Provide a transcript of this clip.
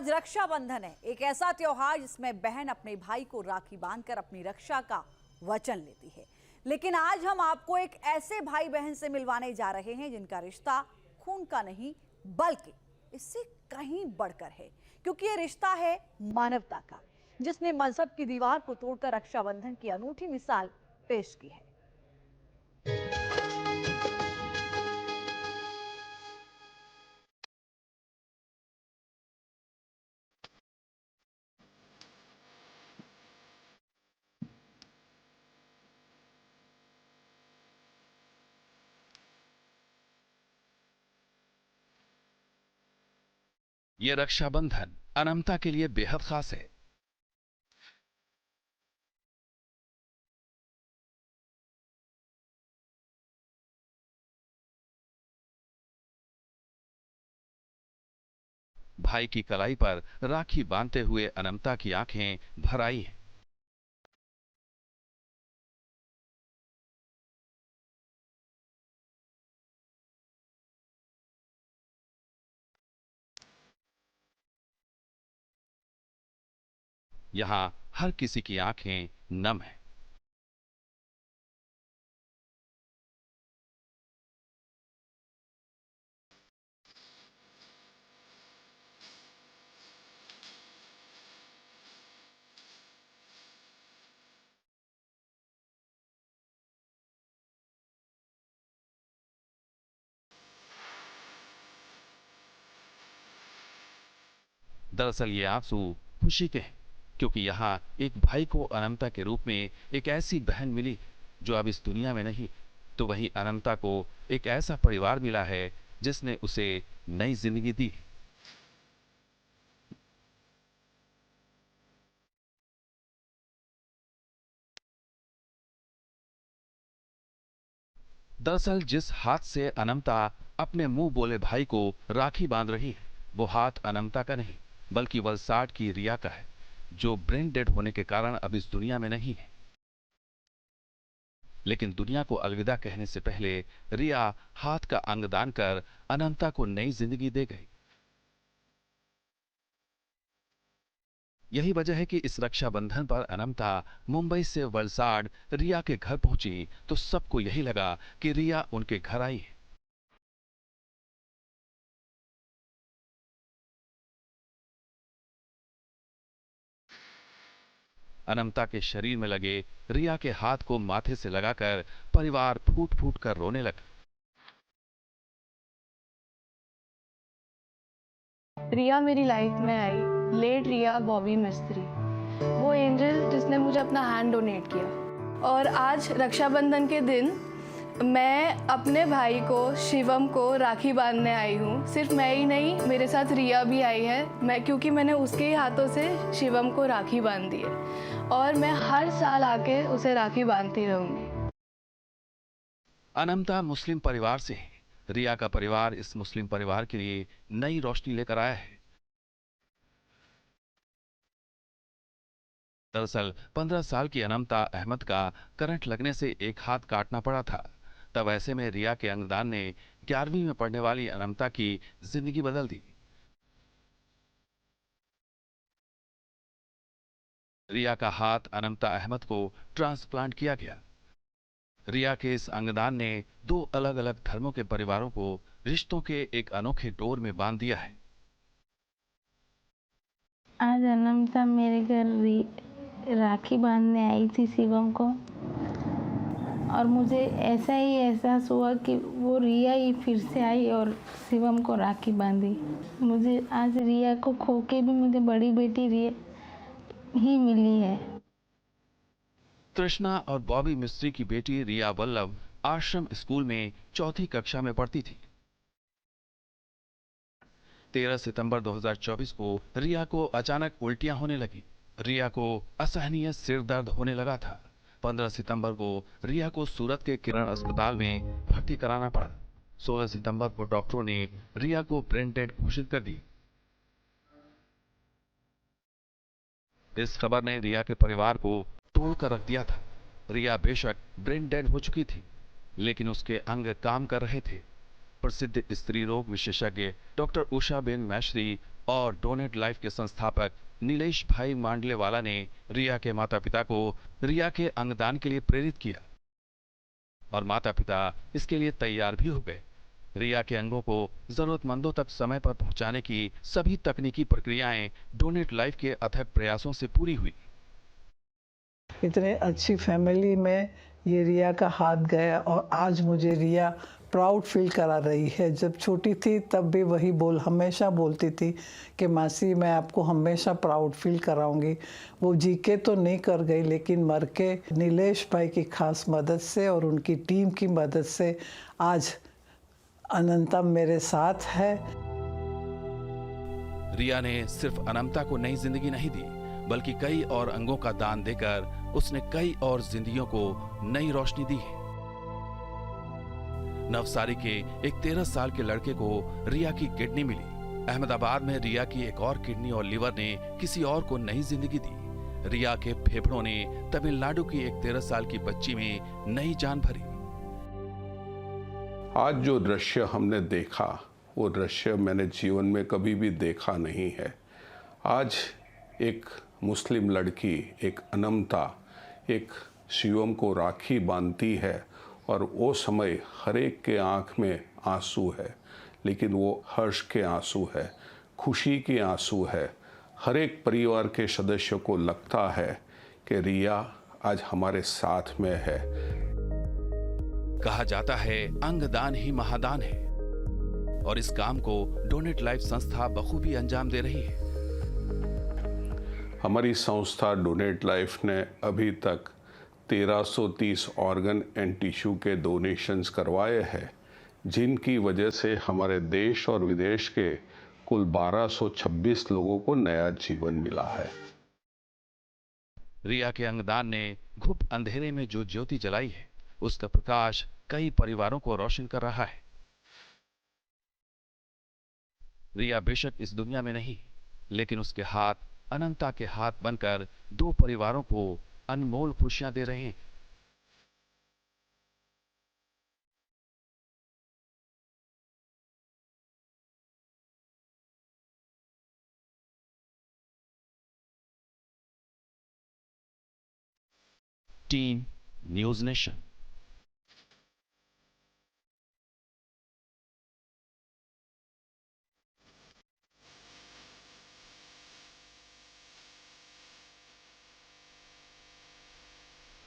आज रक्षाबंधन है, एक ऐसा त्योहार जिसमें बहन अपने भाई को राखी बांधकर अपनी रक्षा का वचन लेती है। लेकिन आज हम आपको एक ऐसे भाई बहन से मिलवाने जा रहे हैं जिनका रिश्ता खून का नहीं बल्कि इससे कहीं बढ़कर है, क्योंकि ये रिश्ता है मानवता का, जिसने मजहब की दीवार को तोड़कर रक्षाबंधन की अनूठी मिसाल पेश की है। ये रक्षाबंधन अनमता के लिए बेहद खास है। भाई की कलाई पर राखी बांधते हुए अनमता की आंखें भर आई हैं। यहां हर किसी की आंखें नम हैं। दरअसल ये आंसू खुशी के हैं, क्योंकि यहाँ एक भाई को अनमता के रूप में एक ऐसी बहन मिली जो अब इस दुनिया में नहीं, तो वहीं अनमता को एक ऐसा परिवार मिला है जिसने उसे नई जिंदगी दी। दरअसल जिस हाथ से अनमता अपने मुंह बोले भाई को राखी बांध रही है, वो हाथ अनमता का नहीं बल्कि वलसाड की रिया का है, जो ब्रेन डेड होने के कारण अब इस दुनिया में नहीं है। लेकिन दुनिया को अलविदा कहने से पहले रिया हाथ का अंग दान कर अनंता को नई जिंदगी दे गई। यही वजह है कि इस रक्षाबंधन पर अनंता मुंबई से वलसाड रिया के घर पहुंची तो सबको यही लगा कि रिया उनके घर आई है। अनंता के शरीर में लगे रिया के हाथ को माथे से लगाकर परिवार फूट फूट कर रोने लगा। रिया मेरी लाइफ में आई, लेट रिया बॉबी मिस्त्री, वो एंजल जिसने मुझे अपना हैंड डोनेट किया। और आज रक्षाबंधन के दिन मैं अपने भाई को शिवम को राखी बांधने आई हूँ। सिर्फ मैं ही नहीं, मेरे साथ रिया भी आई है, क्योंकि मैंने उसके ही हाथों से शिवम को राखी बांध दी है और मैं हर साल आके उसे राखी बांधती रहूँगी। अनंता मुस्लिम परिवार से है। रिया का परिवार इस मुस्लिम परिवार के लिए नई रोशनी लेकर आया है। दरअसल 15 साल की अनमता अहमद का करंट लगने से एक हाथ काटना पड़ा था। तब ऐसे में रिया के अंगदान ने 11वीं में पढ़ने वाली अनमता की जिंदगी बदल दी। रिया का हाथ अनमता अहमद को ट्रांसप्लांट किया गया। रिया के इस अंगदान ने दो अलग अलग धर्मों के परिवारों को रिश्तों के एक अनोखे डोर में बांध दिया है। आज अनमता मेरे घर राखी बांधने आई थी शिवम को, और मुझे ऐसा ही एहसास हुआ कि वो रिया ही फिर से आई और शिवम को राखी बांधी। मुझे आज रिया को खो के भी मुझे बड़ी बेटी रिया ही मिली है। तृष्णा और बॉबी मिस्त्री की बेटी रिया वल्लभ आश्रम स्कूल में 4ठी कक्षा में पढ़ती थी। 13 सितंबर 2024 को रिया को अचानक उल्टियां होने लगी। रिया को असहनीय सिर दर्द होने लगा था। 15 सितंबर को रिया को सूरत के किरण अस्पताल में भर्ती कराना पड़ा। 16 सितंबर को डॉक्टरों ने रिया को ब्रेन डेड घोषित कर दी। इस खबर ने रिया के परिवार को तोड़कर रख दिया था। रिया बेशक ब्रेन डेड हो चुकी थी, लेकिन उसके अंग काम कर रहे थे। प्रसिद्ध स्त्री रोग विशेषज्ञ डॉक्टर उषा बेन मैश्री और डोनेट लाइफ के संस्थापक नीलेश भाई मांडलेवाला ने रिया के माता पिता को रिया के अंगदान के लिए प्रेरित किया और माता पिता इसके लिए तैयार भी हो गए। रिया के अंगों को जरूरतमंदों तक समय पर पहुंचाने की सभी तकनीकी प्रक्रियाएं डोनेट लाइफ के अथक प्रयासों से पूरी हुई। इतने अच्छी फैमिली में ये रिया का हाथ गया और आज मुझे रिया प्राउड फील करा रही है। जब छोटी थी तब भी वही हमेशा बोलती थी कि मासी मैं आपको हमेशा प्राउड फील कराऊंगी। वो जी के तो नहीं कर गई, लेकिन मर के नीलेश भाई की खास मदद से और उनकी टीम की मदद से आज अनंतम मेरे साथ है। रिया ने सिर्फ अनंता को नई जिंदगी नहीं दी, बल्कि कई और अंगों का दान देकर उसने कई और जिंदगियों को नई रोशनी दी है। नवसारी के एक 13 साल के लड़के को रिया की किडनी मिली। अहमदाबाद में रिया की एक और किडनी और लिवर ने किसी और को नई जिंदगी दी। रिया के फेफड़ों ने तमिलनाडु की एक 13 साल की बच्ची में नई जान भरी। आज जो दृश्य हमने देखा वो दृश्य मैंने जीवन में कभी भी देखा नहीं है। आज एक मुस्लिम लड़की, एक अनंता, एक शिवम को राखी बांधती है और वो समय हर एक के आंख में आंसू है, लेकिन वो हर्ष के आंसू है, खुशी के आंसू है। हर एक परिवार के सदस्य को लगता है कि रिया आज हमारे साथ में है। कहा जाता है अंगदान ही महादान है और इस काम को डोनेट लाइफ संस्था बखूबी अंजाम दे रही है। हमारी संस्था डोनेट लाइफ ने अभी तक 1330 ऑर्गन एंड टिश्यू के डोनेशंस करवाए हैं, जिनकी वजह से हमारे देश और विदेश के कुल 1226 लोगों को नया जीवन मिला है। रिया के अंगदान ने घुप अंधेरे में जो ज्योति जलाई है, उसका प्रकाश कई परिवारों को रोशन कर रहा है। रिया बेशक इस दुनिया में नहीं, लेकिन उसके हाथ अनंता के हाथ बनकर 2 परिवारों को अनमोल खुशियां दे रहे हैं। Team news nation.